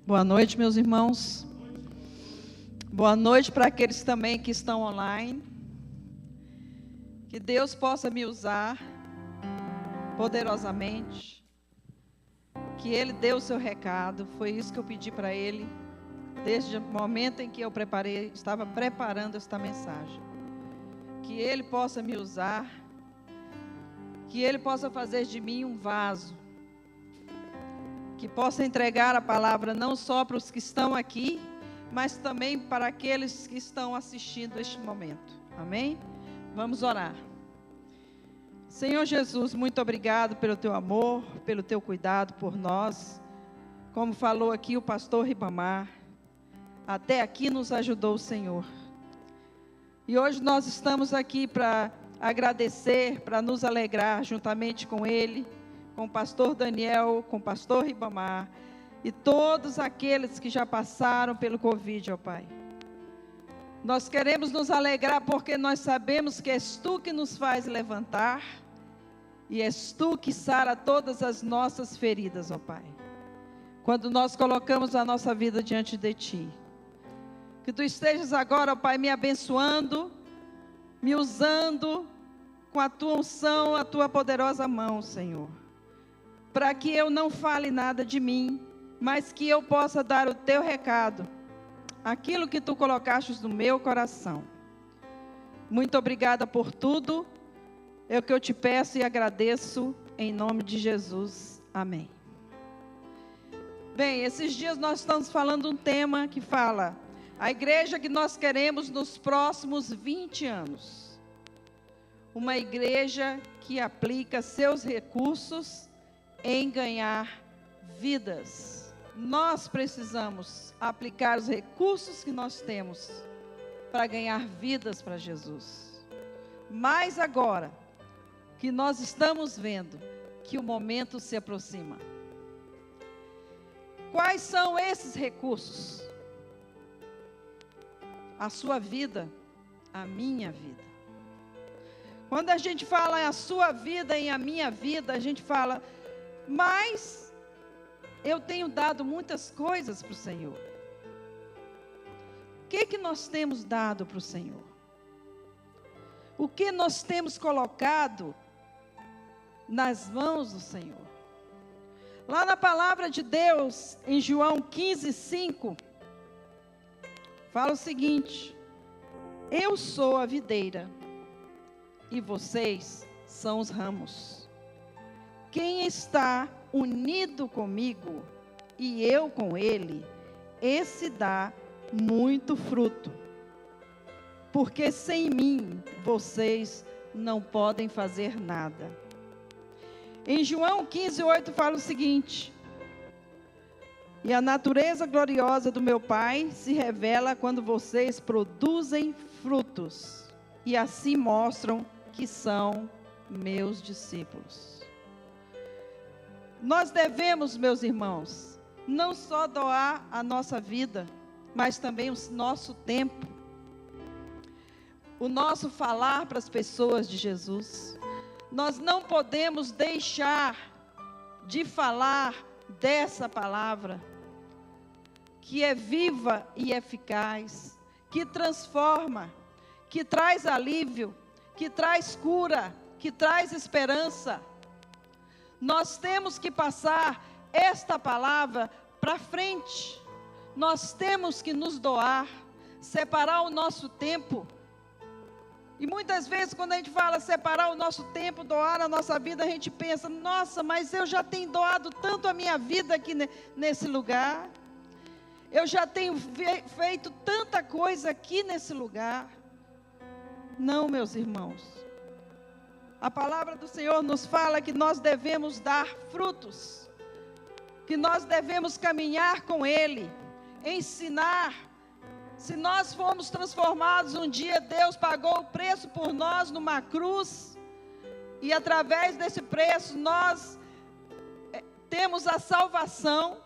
Boa noite, meus irmãos. Boa noite para aqueles também que estão online. Que Deus possa me usar poderosamente. Que Ele dê o seu recado. Foi isso que eu pedi para Ele, desde o momento em que eu estava preparando esta mensagem. Que Ele possa me usar. Que Ele possa fazer de mim um vaso. Que possa entregar a palavra não só para os que estão aqui, mas também para aqueles que estão assistindo este momento. Amém? Vamos orar. Senhor Jesus, muito obrigado pelo teu amor, pelo teu cuidado por nós. Como falou aqui o pastor Ribamar, até aqui nos ajudou o Senhor. E hoje nós estamos aqui para agradecer, para nos alegrar juntamente com Ele, com o pastor Daniel, com o pastor Ribamar e todos aqueles que já passaram pelo Covid, ó Pai. Nós queremos nos alegrar porque nós sabemos que és Tu que nos faz levantar e és Tu que sara todas as nossas feridas, ó Pai. Quando nós colocamos a nossa vida diante de Ti. Que Tu estejas agora, ó Pai, me abençoando, me usando com a Tua unção, a Tua poderosa mão, Senhor. Para que eu não fale nada de mim, mas que eu possa dar o Teu recado, aquilo que Tu colocaste no meu coração. Muito obrigada por tudo, é o que eu te peço e agradeço, em nome de Jesus, amém. Bem, esses dias nós estamos falando um tema que fala, a igreja que nós queremos nos próximos 20 anos. Uma igreja que aplica seus recursos em ganhar vidas. Nós precisamos aplicar os recursos que nós temos para ganhar vidas para Jesus. Mas agora que nós estamos vendo que o momento se aproxima. Quais são esses recursos? A sua vida, a minha vida. Quando a gente fala a sua vida e a minha vida, a gente fala, mas eu tenho dado muitas coisas para o Senhor. O que nós temos dado para o Senhor? O que nós temos colocado nas mãos do Senhor? Lá na palavra de Deus, em João 15:5, fala o seguinte: eu sou a videira e vocês são os ramos. Quem está unido comigo e eu com ele, esse dá muito fruto. Porque sem mim, vocês não podem fazer nada. Em João 15:8 fala o seguinte: e a natureza gloriosa do meu Pai se revela quando vocês produzem frutos, e assim mostram que são meus discípulos. Nós devemos, meus irmãos, não só doar a nossa vida, mas também o nosso tempo, o nosso falar para as pessoas de Jesus. Nós não podemos deixar de falar dessa palavra, que é viva e eficaz, que transforma, que traz alívio, que traz cura, que traz esperança. Nós temos que passar esta palavra para frente. Nós temos que nos doar, separar o nosso tempo. E muitas vezes quando a gente fala separar o nosso tempo, doar a nossa vida, a gente pensa, nossa, mas eu já tenho doado tanto a minha vida aqui nesse lugar. Eu já tenho feito tanta coisa aqui nesse lugar. Não, meus irmãos. A palavra do Senhor nos fala que nós devemos dar frutos, que nós devemos caminhar com Ele, ensinar. Se nós fomos transformados um dia, Deus pagou o preço por nós numa cruz, e através desse preço nós temos a salvação,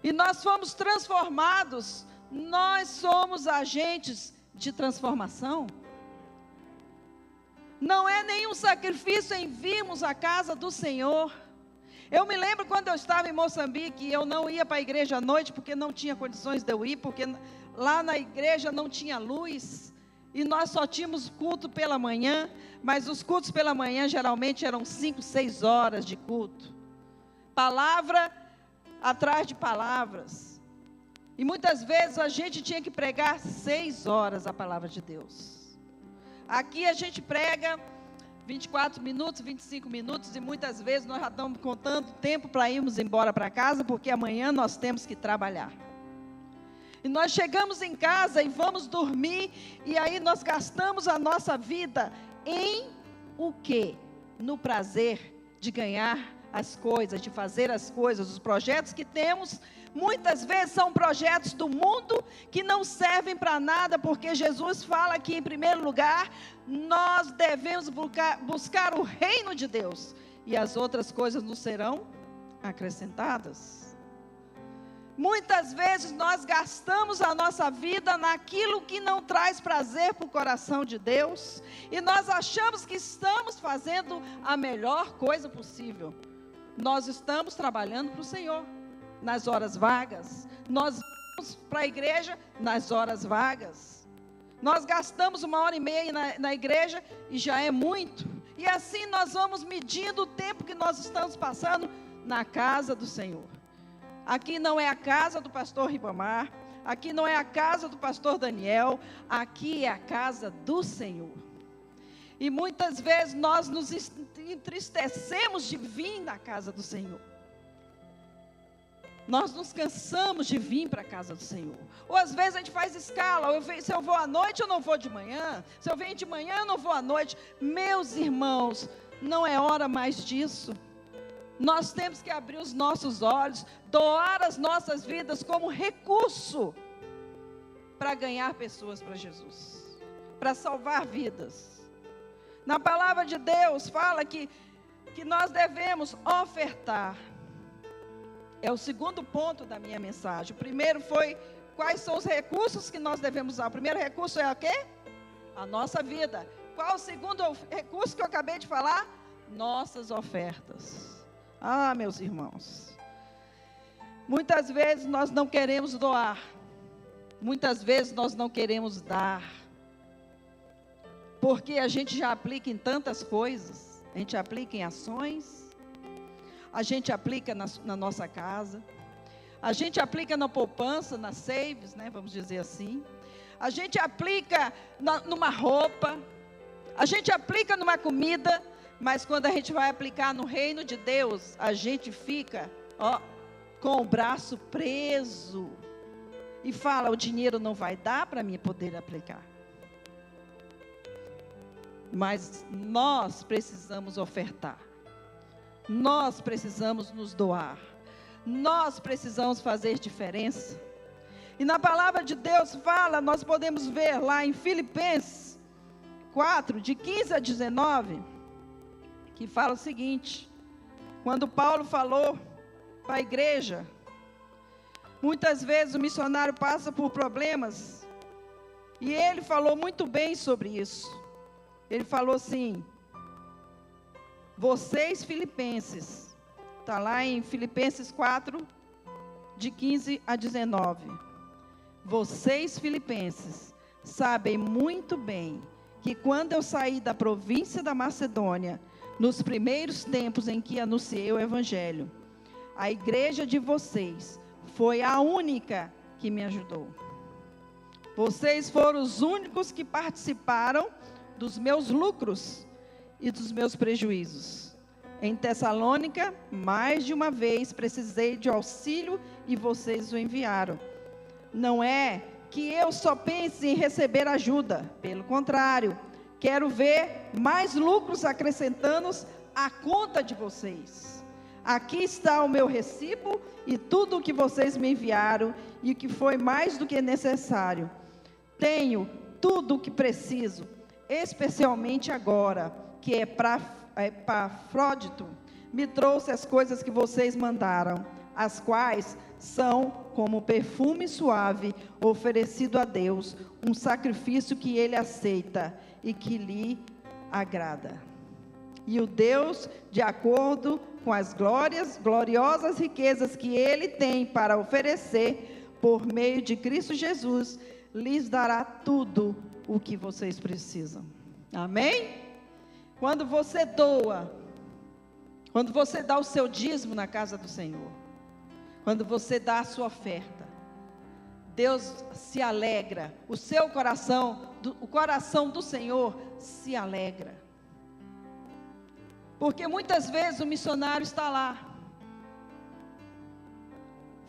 e nós fomos transformados, nós somos agentes de transformação. Não é nenhum sacrifício em virmos à casa do Senhor, Eu me lembro quando eu estava em Moçambique, eu não ia para a igreja à noite, porque não tinha condições de eu ir, porque lá na igreja não tinha luz, e nós só tínhamos culto pela manhã, mas os cultos pela manhã geralmente eram 5, 6 horas de culto. Palavra atrás de palavras. E muitas vezes a gente tinha que pregar 6 horas a palavra de Deus. Aqui a gente prega 24 minutos, 25 minutos, e muitas vezes nós já estamos contando tempo para irmos embora para casa, porque amanhã nós temos que trabalhar. E nós chegamos em casa e vamos dormir, e aí nós gastamos a nossa vida em o quê? No prazer de ganhar as coisas, de fazer as coisas. Os projetos que temos, muitas vezes são projetos do mundo, que não servem para nada, porque Jesus fala que, em primeiro lugar, nós devemos buscar o reino de Deus, e as outras coisas nos serão acrescentadas. Muitas vezes nós gastamos a nossa vida naquilo que não traz prazer para o coração de Deus, e nós achamos que estamos fazendo a melhor coisa possível. Nós estamos trabalhando para o Senhor nas horas vagas, nós vamos para a igreja nas horas vagas, nós gastamos 1h30 na igreja e já é muito, e assim nós vamos medindo o tempo que nós estamos passando na casa do Senhor. Aqui não é a casa do pastor Ribamar, aqui não é a casa do pastor Daniel, aqui é a casa do Senhor. E muitas vezes nós nos entristecemos de vir na casa do Senhor. Nós nos cansamos de vir para a casa do Senhor. Ou às vezes a gente faz escala, se eu vou à noite eu não vou de manhã, se eu venho de manhã eu não vou à noite. Meus irmãos, não é hora mais disso. Nós temos que abrir os nossos olhos, doar as nossas vidas como recurso para ganhar pessoas para Jesus, para salvar vidas. Na palavra de Deus fala que nós devemos ofertar. É o segundo ponto da minha mensagem. O primeiro foi quais são os recursos que nós devemos usar. O primeiro recurso é o quê? A nossa vida. Qual o segundo recurso que eu acabei de falar? Nossas ofertas. Ah, meus irmãos, muitas vezes nós não queremos doar, muitas vezes nós não queremos dar, porque a gente já aplica em tantas coisas, a gente aplica em ações, a gente aplica na nossa casa, a gente aplica na poupança, nas saves, né, vamos dizer assim, a gente aplica numa roupa, a gente aplica numa comida. Mas quando a gente vai aplicar no reino de Deus, a gente fica, com o braço preso. E fala, o dinheiro não vai dar para mim poder aplicar. Mas nós precisamos ofertar. Nós precisamos nos doar. Nós precisamos fazer diferença. E na palavra de Deus fala, nós podemos ver lá em Filipenses 4, de 15 a 19... que fala o seguinte, quando Paulo falou para a igreja, muitas vezes o missionário passa por problemas, e ele falou muito bem sobre isso. Ele falou assim, vocês filipenses, está lá em Filipenses 4, de 15 a 19, vocês filipenses sabem muito bem que quando eu saí da província da Macedônia, nos primeiros tempos em que anunciei o Evangelho, a igreja de vocês foi a única que me ajudou. Vocês foram os únicos que participaram dos meus lucros e dos meus prejuízos. Em Tessalônica, mais de uma vez precisei de auxílio e vocês o enviaram. Não é que eu só pense em receber ajuda, pelo contrário, quero ver mais lucros acrescentando à conta de vocês. Aqui está o meu recibo e tudo o que vocês me enviaram e o que foi mais do que necessário. Tenho tudo o que preciso, especialmente agora, que Epafrodito me trouxe as coisas que vocês mandaram, as quais são como perfume suave oferecido a Deus, um sacrifício que Ele aceita e que lhe agrada. E o Deus, de acordo com as gloriosas riquezas que Ele tem para oferecer por meio de Cristo Jesus, lhes dará tudo o que vocês precisam. Amém? Quando você doa, quando você dá o seu dízimo na casa do Senhor, quando você dá a sua oferta, Deus se alegra, o seu coração, o coração do Senhor se alegra. Porque muitas vezes o missionário está lá,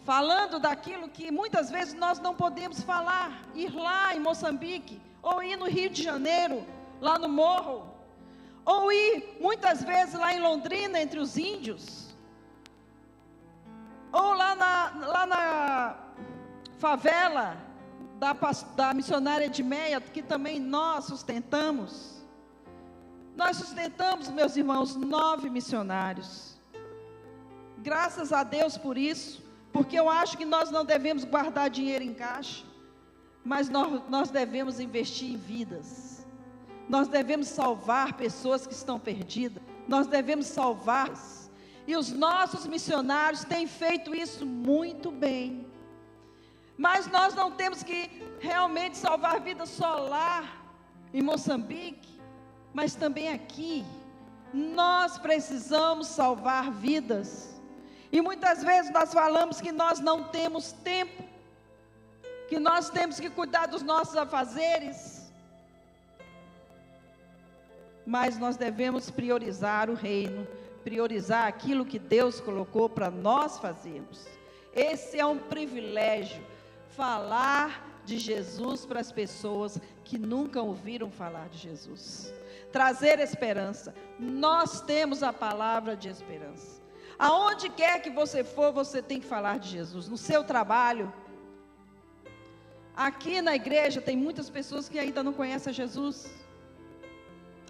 falando daquilo que muitas vezes nós não podemos falar, ir lá em Moçambique, ou ir no Rio de Janeiro, lá no morro, ou ir muitas vezes lá em Londrina, entre os índios, ou lá na favela da missionária Edmeia, que também nós sustentamos. Nós sustentamos, meus irmãos, 9 missionários. Graças a Deus por isso, porque eu acho que nós não devemos guardar dinheiro em caixa, mas nós devemos investir em vidas. Nós devemos salvar pessoas que estão perdidas. Nós devemos salvá-las. E os nossos missionários têm feito isso muito bem. Mas nós não temos que realmente salvar vidas só lá em Moçambique, mas também aqui. Nós precisamos salvar vidas. E muitas vezes nós falamos que nós não temos tempo, que nós temos que cuidar dos nossos afazeres. Mas nós devemos priorizar o reino, priorizar aquilo que Deus colocou para nós fazermos. Esse é um privilégio, falar de Jesus para as pessoas que nunca ouviram falar de Jesus. Trazer esperança. Nós temos a palavra de esperança. Aonde quer que você for, você tem que falar de Jesus. No seu trabalho. Aqui na igreja tem muitas pessoas que ainda não conhecem Jesus.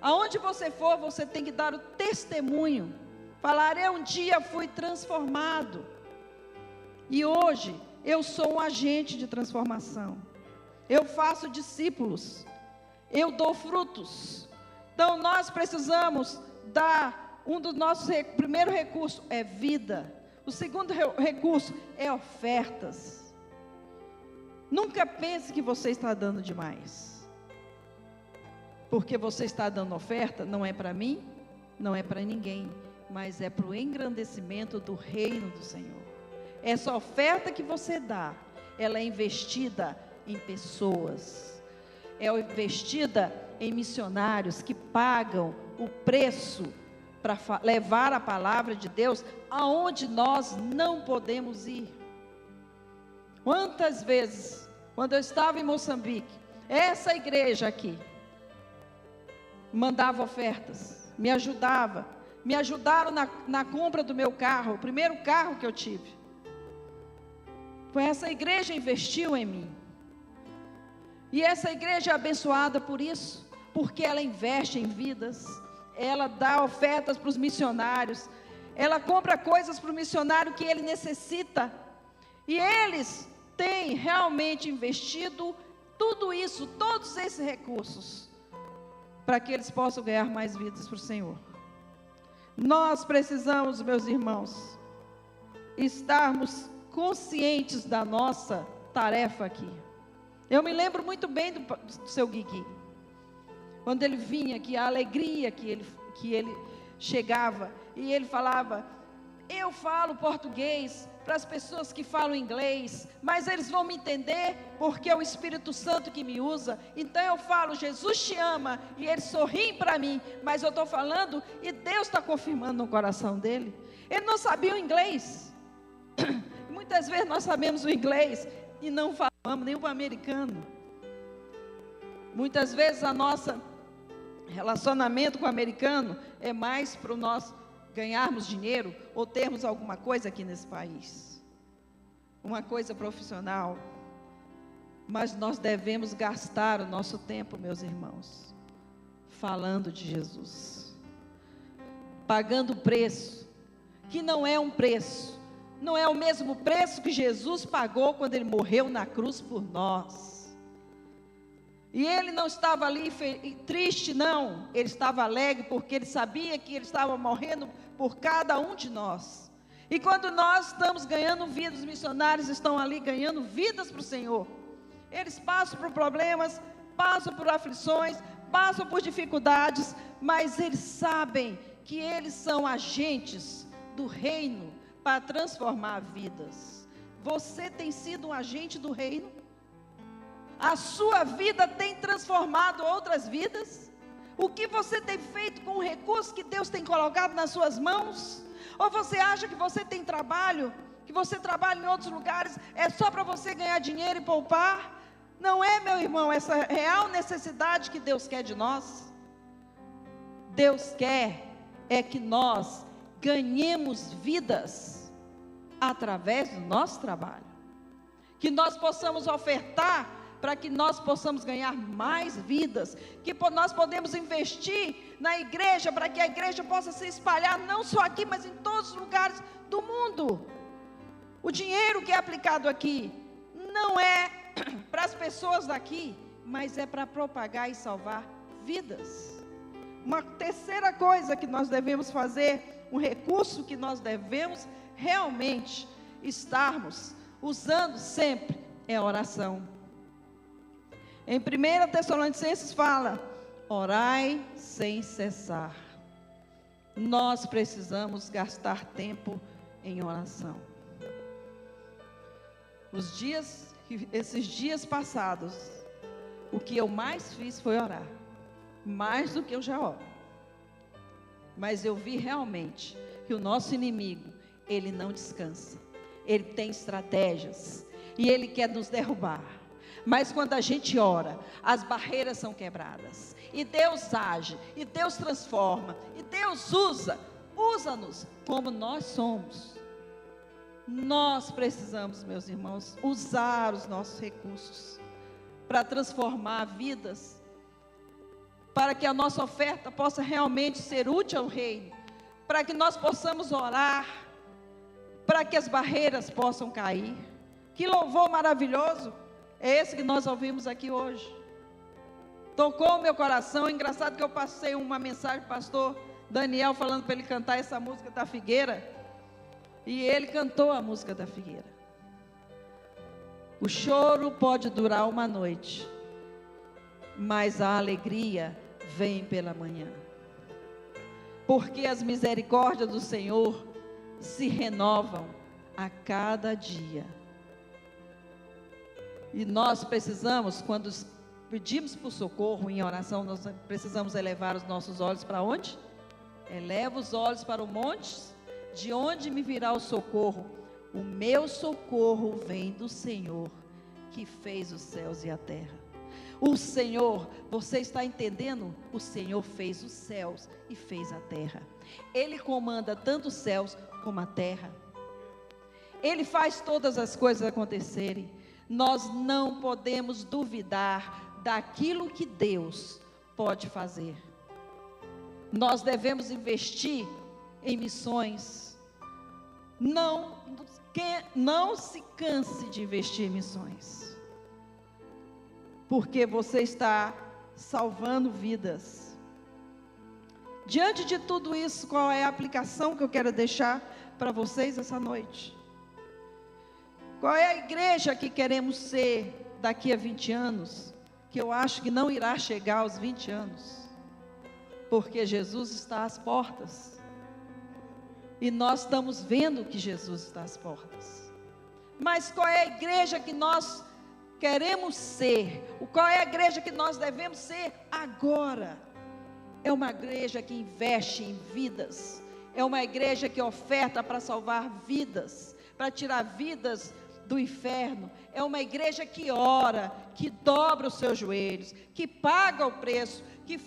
Aonde você for, você tem que dar o testemunho. Falar, eu um dia fui transformado. E hoje, eu sou um agente de transformação. Eu faço discípulos. Eu dou frutos. Então, nós precisamos dar, um dos nossos primeiro recurso é vida. O segundo recurso é ofertas. Nunca pense que você está dando demais. Porque você está dando oferta, não é para mim, não é para ninguém, mas é para o engrandecimento do reino do Senhor. Essa oferta que você dá, ela é investida em pessoas, é investida em missionários que pagam o preço para levar a palavra de Deus aonde nós não podemos ir. Quantas vezes, quando eu estava em Moçambique, essa igreja aqui mandava ofertas, me ajudaram na compra do meu carro, o primeiro carro que eu tive. Foi essa igreja que investiu em mim. E essa igreja é abençoada por isso, porque ela investe em vidas, ela dá ofertas para os missionários, ela compra coisas para o missionário que ele necessita, e eles têm realmente investido tudo isso, todos esses recursos, para que eles possam ganhar mais vidas para o Senhor. Nós precisamos, meus irmãos, estarmos conscientes da nossa tarefa aqui. Eu me lembro muito bem do seu Guigui, quando ele vinha aqui, a alegria que ele chegava, e ele falava, eu falo português para as pessoas que falam inglês, mas eles vão me entender, porque é o Espírito Santo que me usa, então eu falo, Jesus te ama, e eles sorriem para mim, mas eu estou falando, e Deus está confirmando no coração dele. Ele não sabia o inglês. Muitas vezes nós sabemos o inglês e não falamos nem o americano. Muitas vezes a nossa relacionamento com o americano é mais para nós ganharmos dinheiro ou termos alguma coisa aqui nesse país, uma coisa profissional. Mas nós devemos gastar o nosso tempo, meus irmãos, falando de Jesus, pagando o preço, que não é um preço, não é o mesmo preço que Jesus pagou quando Ele morreu na cruz por nós. E Ele não estava ali triste, não. Ele estava alegre porque Ele sabia que Ele estava morrendo por cada um de nós. E quando nós estamos ganhando vidas, os missionários estão ali ganhando vidas para o Senhor. Eles passam por problemas, passam por aflições, passam por dificuldades, mas eles sabem que eles são agentes do reino para transformar vidas. Você tem sido um agente do reino? A sua vida tem transformado outras vidas? O que você tem feito com o recurso que Deus tem colocado nas suas mãos? Ou você acha que você tem trabalho, que você trabalha em outros lugares, é só para você ganhar dinheiro e poupar? Não é, meu irmão, essa real necessidade que Deus quer de nós. Deus quer é que nós ganhemos vidas através do nosso trabalho. Que nós possamos ofertar para que nós possamos ganhar mais vidas, que nós podemos investir na igreja, para que a igreja possa se espalhar, não só aqui, mas em todos os lugares do mundo. O dinheiro que é aplicado aqui, não é para as pessoas daqui, mas é para propagar e salvar vidas. Uma terceira coisa que nós devemos fazer, um recurso que nós devemos realmente estarmos usando sempre, é a oração. Em 1 Tessalonicenses fala, orai sem cessar. Nós precisamos gastar tempo em oração. Esses dias passados, o que eu mais fiz foi orar. Mais do que eu já oro. Mas eu vi realmente que o nosso inimigo, ele não descansa. Ele tem estratégias e ele quer nos derrubar. Mas quando a gente ora, as barreiras são quebradas. E Deus age, e Deus transforma, e Deus usa-nos como nós somos. Nós precisamos, meus irmãos, usar os nossos recursos para transformar vidas, para que a nossa oferta possa realmente ser útil ao reino, para que nós possamos orar, para que as barreiras possam cair. Que louvor maravilhoso é esse que nós ouvimos aqui hoje. Tocou o meu coração. Engraçado que eu passei uma mensagem para o pastor Daniel, falando para ele cantar essa música da figueira, e ele cantou a música da figueira. O choro pode durar uma noite, mas a alegria vem pela manhã, porque as misericórdias do Senhor se renovam a cada dia. E nós precisamos, quando pedimos por socorro em oração, nós precisamos elevar os nossos olhos para onde? Eleva os olhos para o monte, de onde me virá o socorro? O meu socorro vem do Senhor, que fez os céus e a terra. O Senhor, você está entendendo? O Senhor fez os céus e fez a terra. Ele comanda tanto os céus como a terra. Ele faz todas as coisas acontecerem. Nós não podemos duvidar daquilo que Deus pode fazer. Nós devemos investir em missões. Não se canse de investir em missões, porque você está salvando vidas. Diante de tudo isso, qual é a aplicação que eu quero deixar para vocês essa noite? Qual é a igreja que queremos ser daqui a 20 anos? Que eu acho que não irá chegar aos 20 anos, porque Jesus está às portas. E nós estamos vendo que Jesus está às portas. Mas qual é a igreja que nós queremos ser? Qual é a igreja que nós devemos ser agora? É uma igreja que investe em vidas. É uma igreja que oferta para salvar vidas, para tirar vidas do inferno. É uma igreja que ora, que dobra os seus joelhos, que paga o preço, que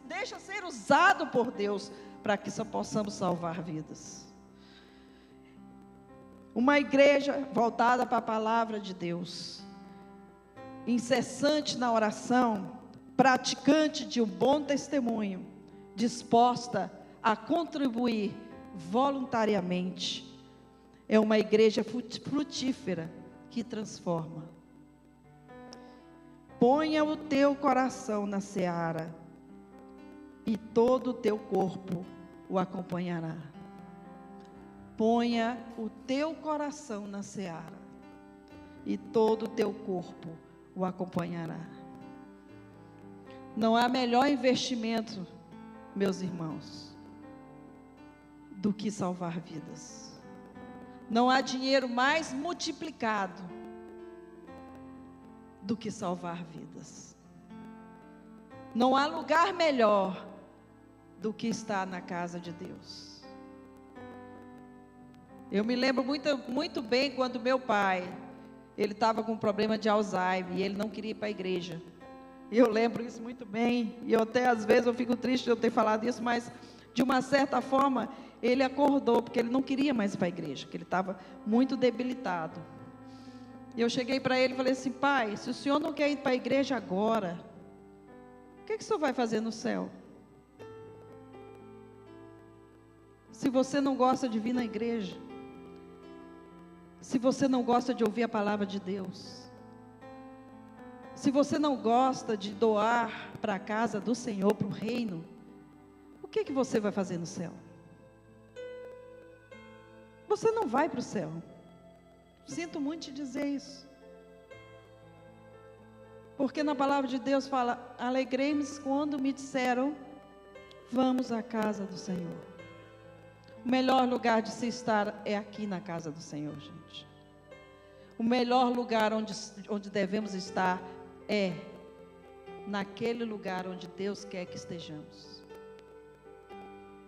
deixa ser usado por Deus, para que só possamos salvar vidas. Uma igreja voltada para a palavra de Deus, incessante na oração, praticante de um bom testemunho, disposta a contribuir voluntariamente. É uma igreja frutífera que transforma. Ponha o teu coração na seara, e todo o teu corpo o acompanhará. ponha o teu coração na seara, e todo o teu corpo o acompanhará. Não há melhor investimento, meus irmãos, do que salvar vidas. Não há dinheiro mais multiplicado do que salvar vidas. Não há lugar melhor do que estar na casa de Deus. Eu me lembro muito bem quando meu pai, ele estava com um problema de Alzheimer e ele não queria ir para a igreja. E eu lembro isso muito bem, e eu até às vezes eu fico triste de eu ter falado isso, mas de uma certa forma ele acordou, porque ele não queria mais ir para a igreja, porque ele estava muito debilitado. E eu cheguei para ele e falei assim: pai, se o senhor não quer ir para a igreja agora, o que o senhor vai fazer no céu? Se você não gosta de vir na igreja, se você não gosta de ouvir a palavra de Deus, se você não gosta de doar para a casa do Senhor, para o reino, o que você vai fazer no céu? Você não vai para o céu. Sinto muito te dizer isso. Porque na palavra de Deus fala: alegrei-me quando me disseram, vamos à casa do Senhor. O melhor lugar de se estar é aqui na casa do Senhor, gente. O melhor lugar onde devemos estar é naquele lugar onde Deus quer que estejamos.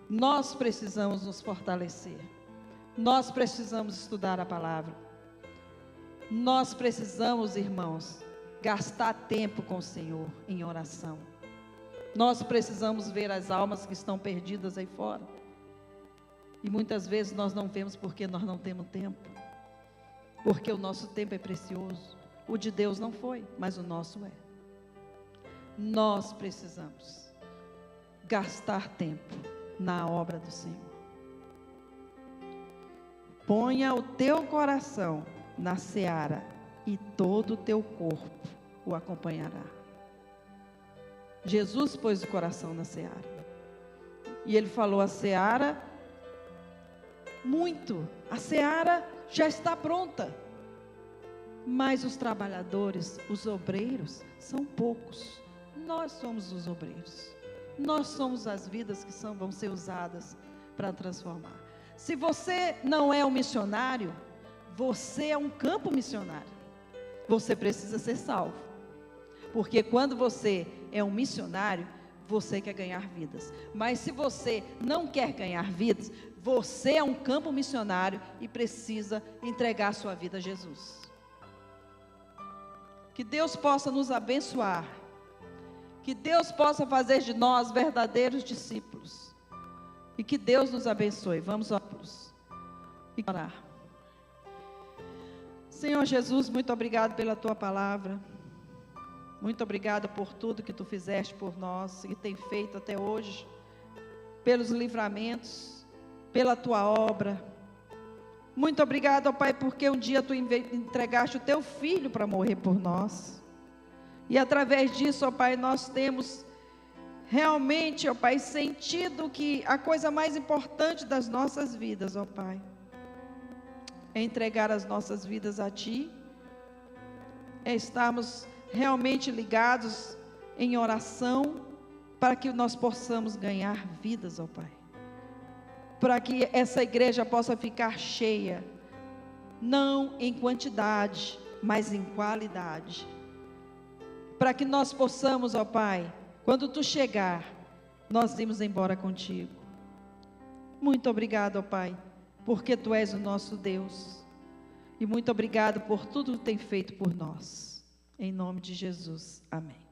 Nós precisamos nos fortalecer. Nós precisamos estudar a palavra. Nós precisamos, irmãos, gastar tempo com o Senhor em oração. Nós precisamos ver as almas que estão perdidas aí fora. E muitas vezes nós não vemos porque nós não temos tempo. Porque o nosso tempo é precioso. O de Deus não foi, mas o nosso é. Nós precisamos gastar tempo na obra do Senhor. Ponha o teu coração na seara e todo o teu corpo o acompanhará. Jesus pôs o coração na seara. E ele falou: a seara, a seara já está pronta. Mas os trabalhadores, os obreiros, são poucos. Nós somos os obreiros. Nós somos as vidas que vão ser usadas para transformar. Se você não é um missionário, você é um campo missionário. Você precisa ser salvo. Porque quando você é um missionário, você quer ganhar vidas. Mas se você não quer ganhar vidas, você é um campo missionário e precisa entregar sua vida a Jesus. Que Deus possa nos abençoar. Que Deus possa fazer de nós verdadeiros discípulos. E que Deus nos abençoe. Vamos orar. Senhor Jesus, muito obrigado pela tua palavra. Muito obrigado por tudo que tu fizeste por nós e tem feito até hoje. Pelos livramentos, pela tua obra. Muito obrigado, ó Pai, porque um dia tu entregaste o teu filho para morrer por nós. E através disso, ó Pai, nós temos realmente, ó Pai, sentido que a coisa mais importante das nossas vidas, ó Pai, é entregar as nossas vidas a Ti, é estarmos realmente ligados em oração, para que nós possamos ganhar vidas, ó Pai. Para que essa igreja possa ficar cheia, não em quantidade, mas em qualidade. Para que nós possamos, ó Pai, quando Tu chegar, nós irmos embora contigo. Muito obrigado, ó Pai, porque Tu és o nosso Deus. E muito obrigado por tudo que tem feito por nós. Em nome de Jesus. Amém.